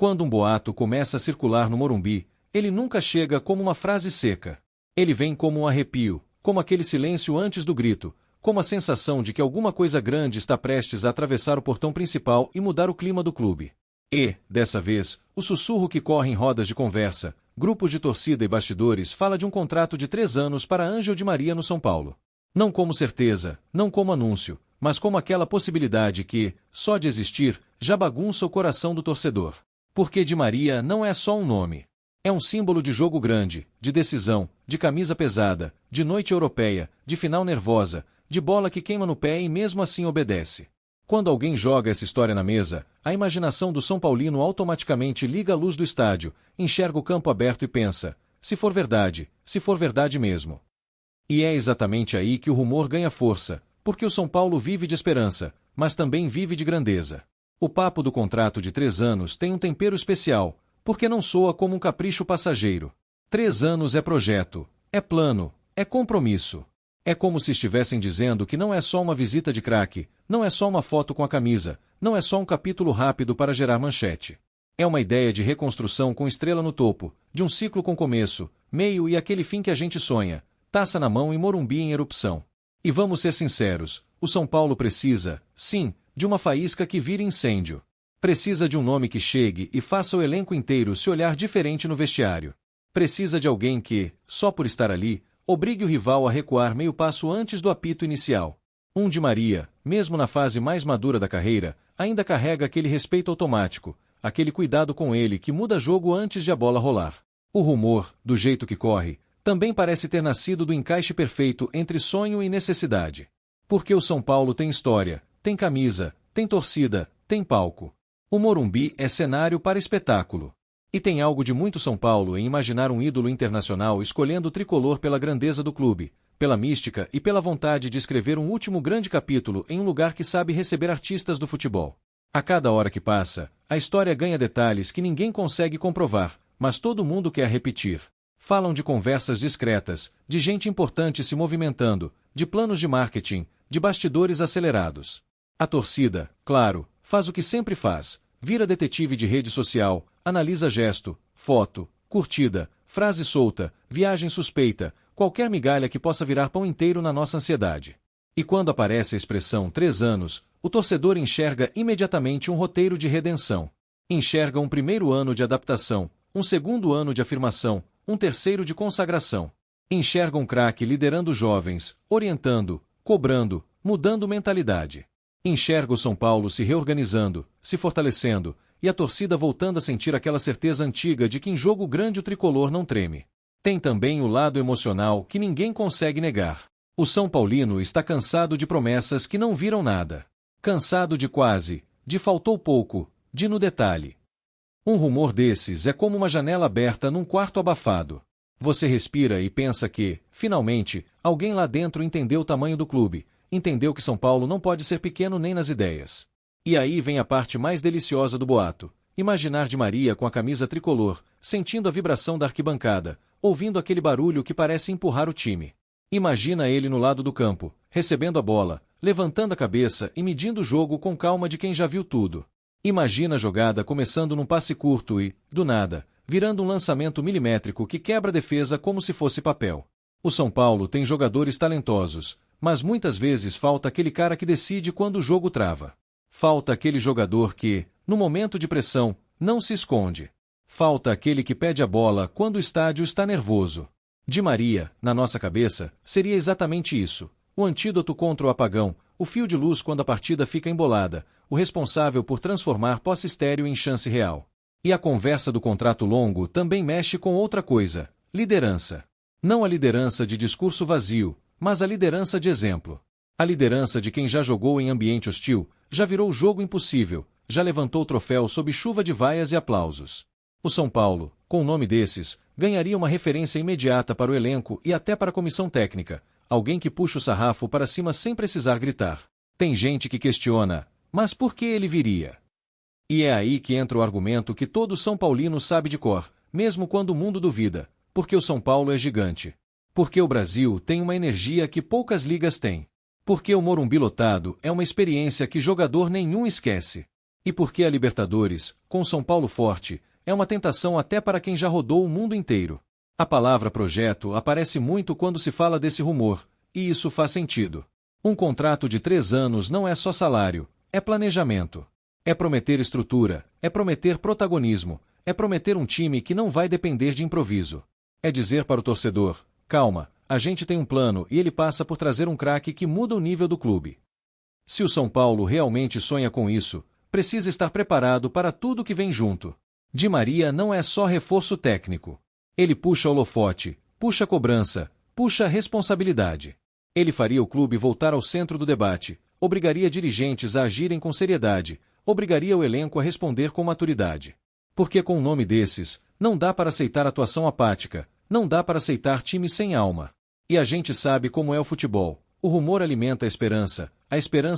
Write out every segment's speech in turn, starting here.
Quando um boato começa a circular no Morumbi, ele nunca chega como uma frase seca. Ele vem como um arrepio, como aquele silêncio antes do grito, como a sensação de que alguma coisa grande está prestes a atravessar o portão principal e mudar o clima do clube. E, dessa vez, o sussurro que corre em rodas de conversa, grupos de torcida e bastidores fala de um contrato de 3 anos para Ângel Di Maria no São Paulo. Não como certeza, não como anúncio, mas como aquela possibilidade que, só de existir, já bagunça o coração do torcedor. Porque Di Maria não é só um nome. É um símbolo de jogo grande, de decisão, de camisa pesada, de noite europeia, de final nervosa, de bola que queima no pé e mesmo assim obedece. Quando alguém joga essa história na mesa, a imaginação do São Paulino automaticamente liga a luz do estádio, enxerga o campo aberto e pensa, se for verdade mesmo. E é exatamente aí que o rumor ganha força, porque o São Paulo vive de esperança, mas também vive de grandeza. O papo do contrato de 3 anos tem um tempero especial, porque não soa como um capricho passageiro. 3 anos é projeto, é plano, é compromisso. É como se estivessem dizendo que não é só uma visita de craque, não é só uma foto com a camisa, não é só um capítulo rápido para gerar manchete. É uma ideia de reconstrução com estrela no topo, de um ciclo com começo, meio e aquele fim que a gente sonha, taça na mão e Morumbi em erupção. E vamos ser sinceros, o São Paulo precisa, sim, de uma faísca que vire incêndio. Precisa de um nome que chegue e faça o elenco inteiro se olhar diferente no vestiário. Precisa de alguém que, só por estar ali, obrigue o rival a recuar meio passo antes do apito inicial. Um Di Maria, mesmo na fase mais madura da carreira, ainda carrega aquele respeito automático, aquele cuidado com ele que muda jogo antes de a bola rolar. O rumor, do jeito que corre, também parece ter nascido do encaixe perfeito entre sonho e necessidade. Porque o São Paulo tem história, tem camisa, tem torcida, tem palco. O Morumbi é cenário para espetáculo. E tem algo de muito São Paulo em imaginar um ídolo internacional escolhendo o tricolor pela grandeza do clube, pela mística e pela vontade de escrever um último grande capítulo em um lugar que sabe receber artistas do futebol. A cada hora que passa, a história ganha detalhes que ninguém consegue comprovar, mas todo mundo quer repetir. Falam de conversas discretas, de gente importante se movimentando, de planos de marketing, de bastidores acelerados. A torcida, claro, faz o que sempre faz, vira detetive de rede social, analisa gesto, foto, curtida, frase solta, viagem suspeita, qualquer migalha que possa virar pão inteiro na nossa ansiedade. E quando aparece a expressão 3 anos, o torcedor enxerga imediatamente um roteiro de redenção. Enxerga um primeiro ano de adaptação, um segundo ano de afirmação, um terceiro de consagração. Enxerga um craque liderando jovens, orientando, cobrando, mudando mentalidade. Enxerga o São Paulo se reorganizando, se fortalecendo, e a torcida voltando a sentir aquela certeza antiga de que em jogo grande o tricolor não treme. Tem também o lado emocional que ninguém consegue negar. O São Paulino está cansado de promessas que não viram nada. Cansado de quase, de faltou pouco, de no detalhe. Um rumor desses é como uma janela aberta num quarto abafado. Você respira e pensa que, finalmente, alguém lá dentro entendeu o tamanho do clube, entendeu que São Paulo não pode ser pequeno nem nas ideias. E aí vem a parte mais deliciosa do boato. Imaginar Di Maria com a camisa tricolor, sentindo a vibração da arquibancada, ouvindo aquele barulho que parece empurrar o time. Imagina ele no lado do campo, recebendo a bola, levantando a cabeça e medindo o jogo com calma de quem já viu tudo. Imagina a jogada começando num passe curto e, do nada, virando um lançamento milimétrico que quebra a defesa como se fosse papel. O São Paulo tem jogadores talentosos, mas muitas vezes falta aquele cara que decide quando o jogo trava. Falta aquele jogador que, no momento de pressão, não se esconde. Falta aquele que pede a bola quando o estádio está nervoso. Di Maria, na nossa cabeça, seria exatamente isso. O antídoto contra o apagão, o fio de luz quando a partida fica embolada, o responsável por transformar posse estéril em chance real. E a conversa do contrato longo também mexe com outra coisa, liderança. Não a liderança de discurso vazio, mas a liderança de exemplo. A liderança de quem já jogou em ambiente hostil, já virou jogo impossível, já levantou o troféu sob chuva de vaias e aplausos. O São Paulo, com um nome desses, ganharia uma referência imediata para o elenco e até para a comissão técnica, alguém que puxa o sarrafo para cima sem precisar gritar. Tem gente que questiona, mas por que ele viria? E é aí que entra o argumento que todo São Paulino sabe de cor, mesmo quando o mundo duvida, porque o São Paulo é gigante. Porque o Brasil tem uma energia que poucas ligas têm. Porque o Morumbi lotado é uma experiência que jogador nenhum esquece. E porque a Libertadores, com São Paulo forte, é uma tentação até para quem já rodou o mundo inteiro. A palavra projeto aparece muito quando se fala desse rumor, e isso faz sentido. Um contrato de 3 anos não é só salário, é planejamento. É prometer estrutura, é prometer protagonismo, é prometer um time que não vai depender de improviso. É dizer para o torcedor, calma, a gente tem um plano e ele passa por trazer um craque que muda o nível do clube. Se o São Paulo realmente sonha com isso, precisa estar preparado para tudo que vem junto. Di Maria não é só reforço técnico. Ele puxa holofote, puxa cobrança, puxa responsabilidade. Ele faria o clube voltar ao centro do debate, obrigaria dirigentes a agirem com seriedade, obrigaria o elenco a responder com maturidade. Porque com um nome desses, não dá para aceitar atuação apática, não dá para aceitar time sem alma. E a gente sabe como é o futebol. O rumor alimenta a esperança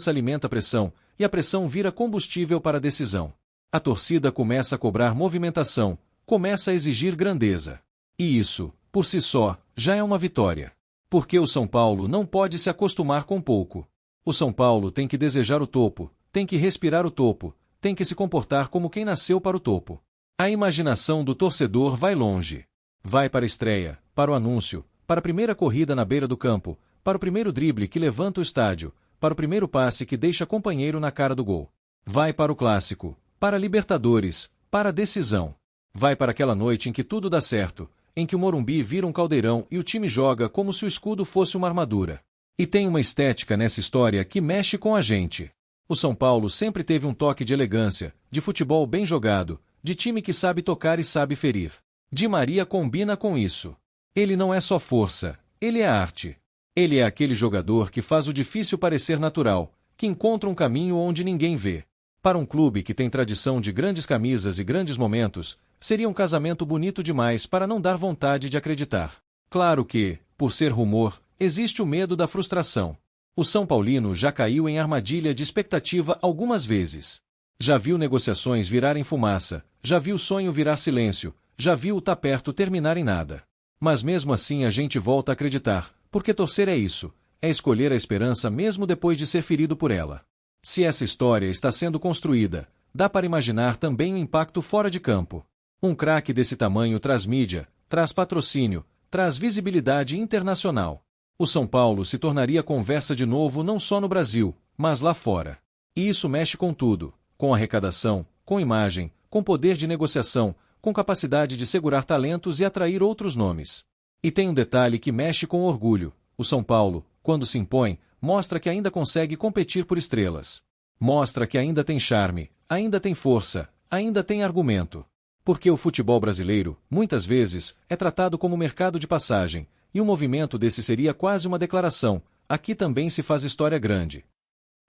alimenta a pressão, e a pressão vira combustível para a decisão. A torcida começa a cobrar movimentação, começa a exigir grandeza. E isso, por si só, já é uma vitória. Porque o São Paulo não pode se acostumar com pouco. O São Paulo tem que desejar o topo, tem que respirar o topo, tem que se comportar como quem nasceu para o topo. A imaginação do torcedor vai longe. Vai para a estreia, para o anúncio, para a primeira corrida na beira do campo, para o primeiro drible que levanta o estádio, para o primeiro passe que deixa companheiro na cara do gol. Vai para o clássico, para a Libertadores, para a decisão. Vai para aquela noite em que tudo dá certo, em que o Morumbi vira um caldeirão e o time joga como se o escudo fosse uma armadura. E tem uma estética nessa história que mexe com a gente. O São Paulo sempre teve um toque de elegância, de futebol bem jogado, de time que sabe tocar e sabe ferir. Di Maria combina com isso. Ele não é só força, ele é arte. Ele é aquele jogador que faz o difícil parecer natural, que encontra um caminho onde ninguém vê. Para um clube que tem tradição de grandes camisas e grandes momentos, seria um casamento bonito demais para não dar vontade de acreditar. Claro que, por ser rumor, existe o medo da frustração. O São Paulino já caiu em armadilha de expectativa algumas vezes. Já viu negociações virarem fumaça, já viu sonho virar silêncio, já viu o tá perto terminar em nada. Mas mesmo assim a gente volta a acreditar, porque torcer é isso, é escolher a esperança mesmo depois de ser ferido por ela. Se essa história está sendo construída, dá para imaginar também o impacto fora de campo. Um craque desse tamanho traz mídia, traz patrocínio, traz visibilidade internacional. O São Paulo se tornaria conversa de novo não só no Brasil, mas lá fora. E isso mexe com tudo, com arrecadação, com imagem, com poder de negociação, com capacidade de segurar talentos e atrair outros nomes. E tem um detalhe que mexe com o orgulho. O São Paulo, quando se impõe, mostra que ainda consegue competir por estrelas. Mostra que ainda tem charme, ainda tem força, ainda tem argumento. Porque o futebol brasileiro, muitas vezes, é tratado como mercado de passagem, e um movimento desse seria quase uma declaração: aqui também se faz história grande.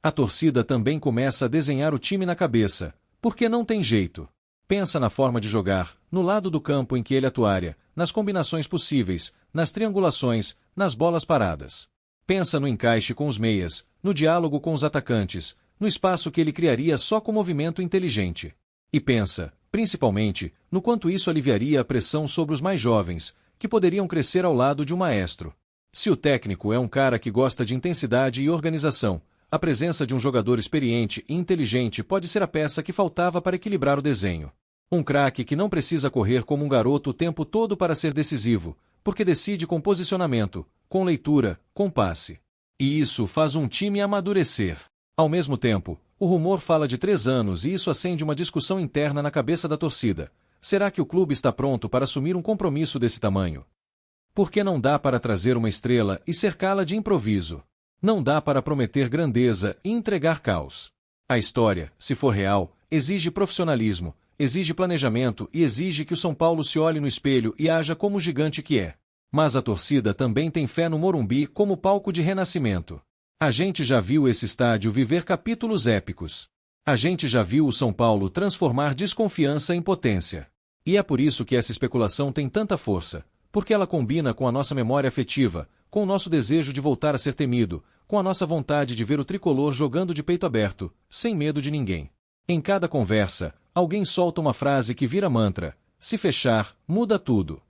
A torcida também começa a desenhar o time na cabeça, porque não tem jeito. Pensa na forma de jogar, no lado do campo em que ele atuaria, nas combinações possíveis, nas triangulações, nas bolas paradas. Pensa no encaixe com os meias, no diálogo com os atacantes, no espaço que ele criaria só com movimento inteligente. E pensa, principalmente, no quanto isso aliviaria a pressão sobre os mais jovens, que poderiam crescer ao lado de um maestro. Se o técnico é um cara que gosta de intensidade e organização, a presença de um jogador experiente e inteligente pode ser a peça que faltava para equilibrar o desenho. Um craque que não precisa correr como um garoto o tempo todo para ser decisivo, porque decide com posicionamento, com leitura, com passe. E isso faz um time amadurecer. Ao mesmo tempo, o rumor fala de 3 anos e isso acende uma discussão interna na cabeça da torcida. Será que o clube está pronto para assumir um compromisso desse tamanho? Porque não dá para trazer uma estrela e cercá-la de improviso. Não dá para prometer grandeza e entregar caos. A história, se for real, exige profissionalismo, exige planejamento e exige que o São Paulo se olhe no espelho e haja como o gigante que é. Mas a torcida também tem fé no Morumbi como palco de renascimento. A gente já viu esse estádio viver capítulos épicos. A gente já viu o São Paulo transformar desconfiança em potência. E é por isso que essa especulação tem tanta força, porque ela combina com a nossa memória afetiva, com o nosso desejo de voltar a ser temido, com a nossa vontade de ver o tricolor jogando de peito aberto, sem medo de ninguém. Em cada conversa, alguém solta uma frase que vira mantra: se fechar, muda tudo.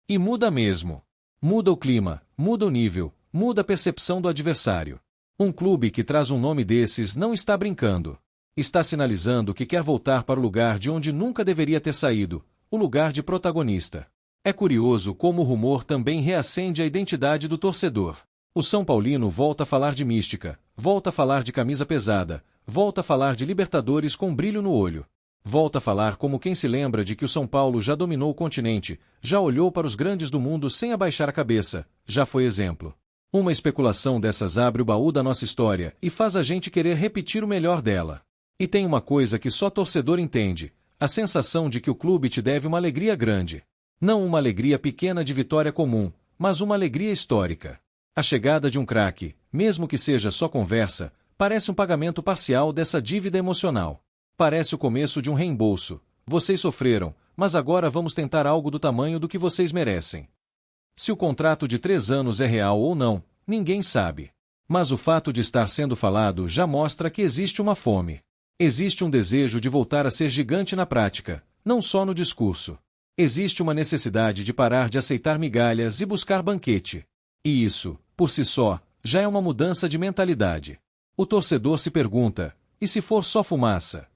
E muda mesmo. Muda o clima, muda o nível, muda a percepção do adversário. Um clube que traz um nome desses não está brincando. Está sinalizando que quer voltar para o lugar de onde nunca deveria ter saído, o lugar de protagonista. É curioso como o rumor também reacende a identidade do torcedor. O São Paulino volta a falar de mística, volta a falar de camisa pesada, volta a falar de Libertadores com brilho no olho. Volta a falar como quem se lembra de que o São Paulo já dominou o continente, já olhou para os grandes do mundo sem abaixar a cabeça, já foi exemplo. Uma especulação dessas abre o baú da nossa história e faz a gente querer repetir o melhor dela. E tem uma coisa que só torcedor entende, a sensação de que o clube te deve uma alegria grande. Não uma alegria pequena de vitória comum, mas uma alegria histórica. A chegada de um craque, mesmo que seja só conversa, parece um pagamento parcial dessa dívida emocional. Parece o começo de um reembolso. Vocês sofreram, mas agora vamos tentar algo do tamanho do que vocês merecem. Se o contrato de 3 anos é real ou não, ninguém sabe. Mas o fato de estar sendo falado já mostra que existe uma fome. Existe um desejo de voltar a ser gigante na prática, não só no discurso. Existe uma necessidade de parar de aceitar migalhas e buscar banquete. E isso, por si só, já é uma mudança de mentalidade. O torcedor se pergunta, e se for só fumaça?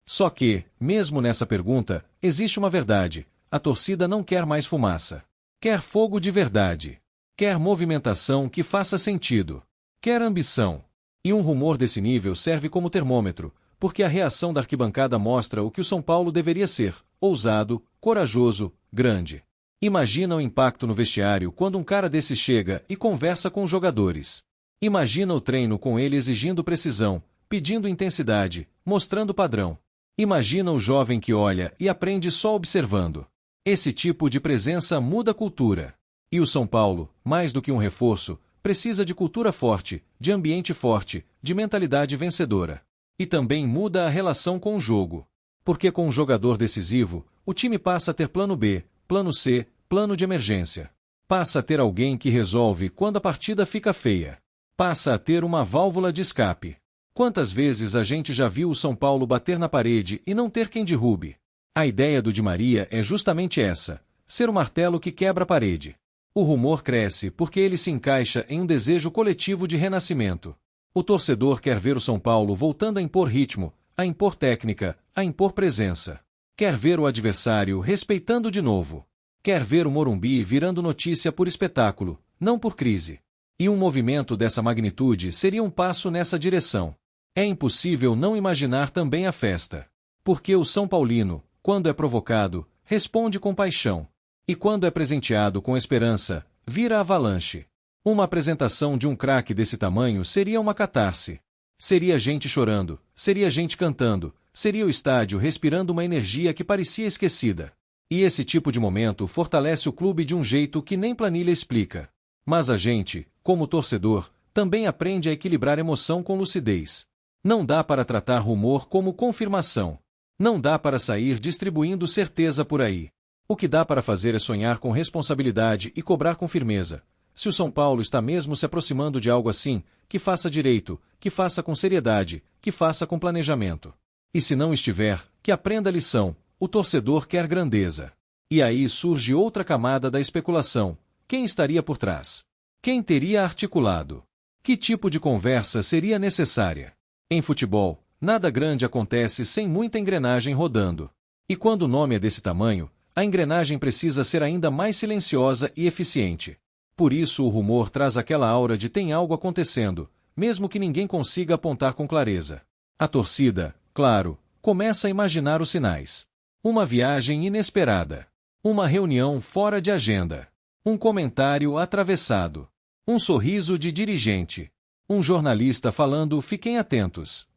Só que, mesmo nessa pergunta, existe uma verdade: a torcida não quer mais fumaça. Quer fogo de verdade. Quer movimentação que faça sentido. Quer ambição. E um rumor desse nível serve como termômetro, porque a reação da arquibancada mostra o que o São Paulo deveria ser: ousado, corajoso, grande. Imagina o impacto no vestiário quando um cara desse chega e conversa com os jogadores. Imagina o treino com ele exigindo precisão, pedindo intensidade, mostrando padrão. Imagina o jovem que olha e aprende só observando. Esse tipo de presença muda a cultura. E o São Paulo, mais do que um reforço, precisa de cultura forte, de ambiente forte, de mentalidade vencedora. E também muda a relação com o jogo. Porque com um jogador decisivo, o time passa a ter plano B, plano C, plano de emergência. Passa a ter alguém que resolve quando a partida fica feia. Passa a ter uma válvula de escape. Quantas vezes a gente já viu o São Paulo bater na parede e não ter quem derrube? A ideia do Di Maria é justamente essa: ser o martelo que quebra a parede. O rumor cresce porque ele se encaixa em um desejo coletivo de renascimento. O torcedor quer ver o São Paulo voltando a impor ritmo, a impor técnica, a impor presença. Quer ver o adversário respeitando de novo. Quer ver o Morumbi virando notícia por espetáculo, não por crise. E um movimento dessa magnitude seria um passo nessa direção. É impossível não imaginar também a festa. Porque o São Paulino, quando é provocado, responde com paixão. E quando é presenteado com esperança, vira avalanche. Uma apresentação de um craque desse tamanho seria uma catarse. Seria gente chorando, seria gente cantando, seria o estádio respirando uma energia que parecia esquecida. E esse tipo de momento fortalece o clube de um jeito que nem planilha explica. Mas a gente, como torcedor, também aprende a equilibrar emoção com lucidez. Não dá para tratar rumor como confirmação. Não dá para sair distribuindo certeza por aí. O que dá para fazer é sonhar com responsabilidade e cobrar com firmeza. Se o São Paulo está mesmo se aproximando de algo assim, que faça direito, que faça com seriedade, que faça com planejamento. E se não estiver, que aprenda a lição: o torcedor quer grandeza. E aí surge outra camada da especulação: quem estaria por trás? Quem teria articulado? Que tipo de conversa seria necessária? Em futebol, nada grande acontece sem muita engrenagem rodando. E quando o nome é desse tamanho, a engrenagem precisa ser ainda mais silenciosa e eficiente. Por isso o rumor traz aquela aura de tem algo acontecendo, mesmo que ninguém consiga apontar com clareza. A torcida, claro, começa a imaginar os sinais. Uma viagem inesperada. Uma reunião fora de agenda. Um comentário atravessado. Um sorriso de dirigente. Um jornalista falando: fiquem atentos.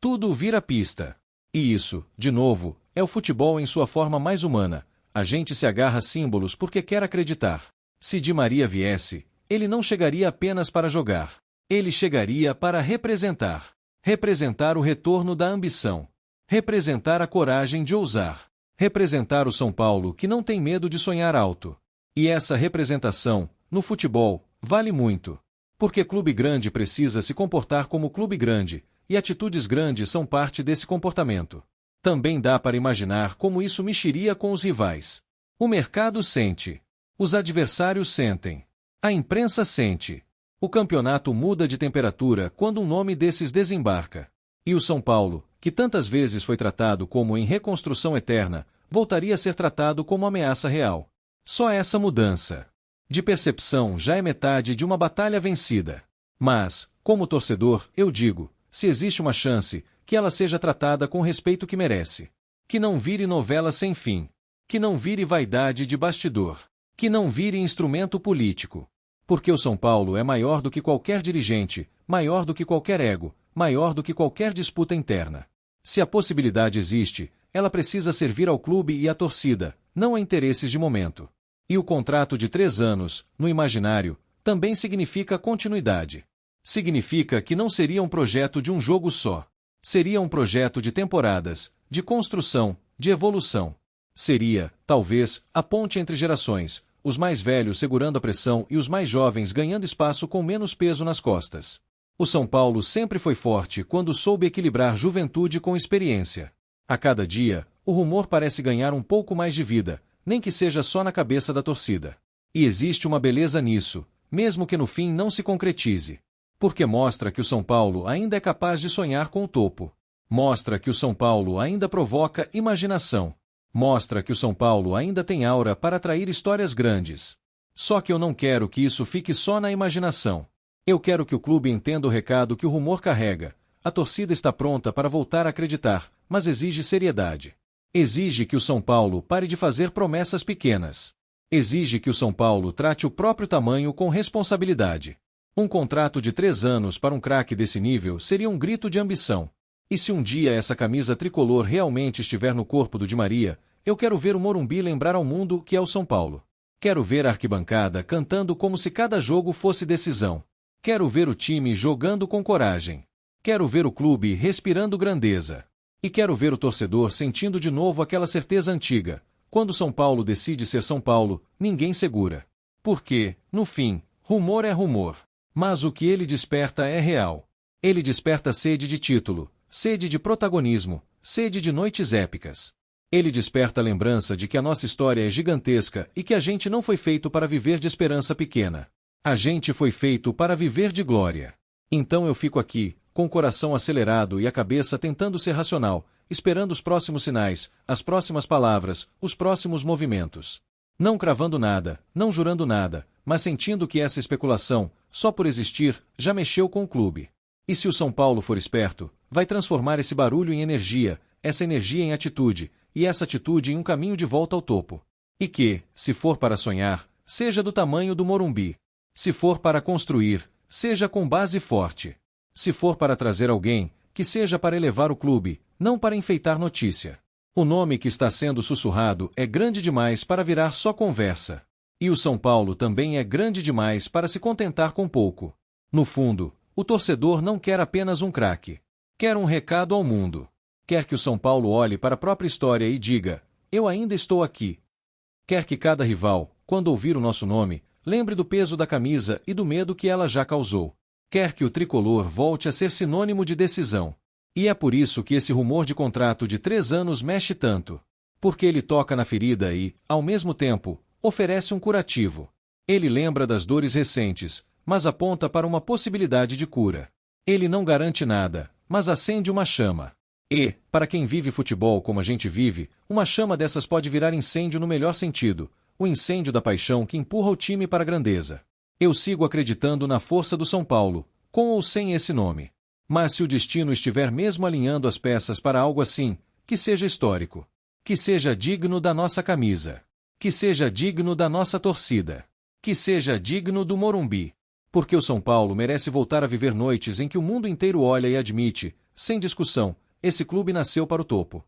Tudo vira pista. E isso, de novo, é o futebol em sua forma mais humana. A gente se agarra a símbolos porque quer acreditar. Se Di Maria viesse, ele não chegaria apenas para jogar. Ele chegaria para representar. Representar o retorno da ambição. Representar a coragem de ousar. Representar o São Paulo que não tem medo de sonhar alto. E essa representação, no futebol, vale muito. Porque clube grande precisa se comportar como clube grande, e atitudes grandes são parte desse comportamento. Também dá para imaginar como isso mexeria com os rivais. O mercado sente. Os adversários sentem. A imprensa sente. O campeonato muda de temperatura quando um nome desses desembarca. E o São Paulo, que tantas vezes foi tratado como em reconstrução eterna, voltaria a ser tratado como ameaça real. Só essa mudança de percepção já é metade de uma batalha vencida. Mas, como torcedor, eu digo, se existe uma chance, que ela seja tratada com o respeito que merece. Que não vire novela sem fim. Que não vire vaidade de bastidor. Que não vire instrumento político. Porque o São Paulo é maior do que qualquer dirigente, maior do que qualquer ego, maior do que qualquer disputa interna. Se a possibilidade existe, ela precisa servir ao clube e à torcida, não a interesses de momento. E o contrato de 3 anos, no imaginário, também significa continuidade. Significa que não seria um projeto de um jogo só. Seria um projeto de temporadas, de construção, de evolução. Seria, talvez, a ponte entre gerações, os mais velhos segurando a pressão e os mais jovens ganhando espaço com menos peso nas costas. O São Paulo sempre foi forte quando soube equilibrar juventude com experiência. A cada dia, o rumor parece ganhar um pouco mais de vida, nem que seja só na cabeça da torcida. E existe uma beleza nisso, mesmo que no fim não se concretize. Porque mostra que o São Paulo ainda é capaz de sonhar com o topo. Mostra que o São Paulo ainda provoca imaginação. Mostra que o São Paulo ainda tem aura para atrair histórias grandes. Só que eu não quero que isso fique só na imaginação. Eu quero que o clube entenda o recado que o rumor carrega. A torcida está pronta para voltar a acreditar, mas exige seriedade. Exige que o São Paulo pare de fazer promessas pequenas. Exige que o São Paulo trate o próprio tamanho com responsabilidade. Um contrato de 3 anos para um craque desse nível seria um grito de ambição. E se um dia essa camisa tricolor realmente estiver no corpo do Di Maria, eu quero ver o Morumbi lembrar ao mundo que é o São Paulo. Quero ver a arquibancada cantando como se cada jogo fosse decisão. Quero ver o time jogando com coragem. Quero ver o clube respirando grandeza. E quero ver o torcedor sentindo de novo aquela certeza antiga. Quando São Paulo decide ser São Paulo, ninguém segura. Porque, no fim, rumor é rumor. Mas o que ele desperta é real. Ele desperta sede de título, sede de protagonismo, sede de noites épicas. Ele desperta a lembrança de que a nossa história é gigantesca e que a gente não foi feito para viver de esperança pequena. A gente foi feito para viver de glória. Então eu fico aqui, com o coração acelerado e a cabeça tentando ser racional, esperando os próximos sinais, as próximas palavras, os próximos movimentos. Não cravando nada, não jurando nada, mas sentindo que essa especulação, só por existir, já mexeu com o clube. E se o São Paulo for esperto, vai transformar esse barulho em energia, essa energia em atitude, e essa atitude em um caminho de volta ao topo. E que, se for para sonhar, seja do tamanho do Morumbi. Se for para construir, seja com base forte. Se for para trazer alguém, que seja para elevar o clube, não para enfeitar notícia. O nome que está sendo sussurrado é grande demais para virar só conversa. E o São Paulo também é grande demais para se contentar com pouco. No fundo, o torcedor não quer apenas um craque. Quer um recado ao mundo. Quer que o São Paulo olhe para a própria história e diga: eu ainda estou aqui. Quer que cada rival, quando ouvir o nosso nome, lembre do peso da camisa e do medo que ela já causou. Quer que o tricolor volte a ser sinônimo de decisão. E é por isso que esse rumor de contrato de 3 anos mexe tanto. Porque ele toca na ferida e, ao mesmo tempo, oferece um curativo. Ele lembra das dores recentes, mas aponta para uma possibilidade de cura. Ele não garante nada, mas acende uma chama. E, para quem vive futebol como a gente vive, uma chama dessas pode virar incêndio no melhor sentido, o incêndio da paixão que empurra o time para a grandeza. Eu sigo acreditando na força do São Paulo, com ou sem esse nome. Mas se o destino estiver mesmo alinhando as peças para algo assim, que seja histórico. Que seja digno da nossa camisa. Que seja digno da nossa torcida. Que seja digno do Morumbi. Porque o São Paulo merece voltar a viver noites em que o mundo inteiro olha e admite, sem discussão, esse clube nasceu para o topo.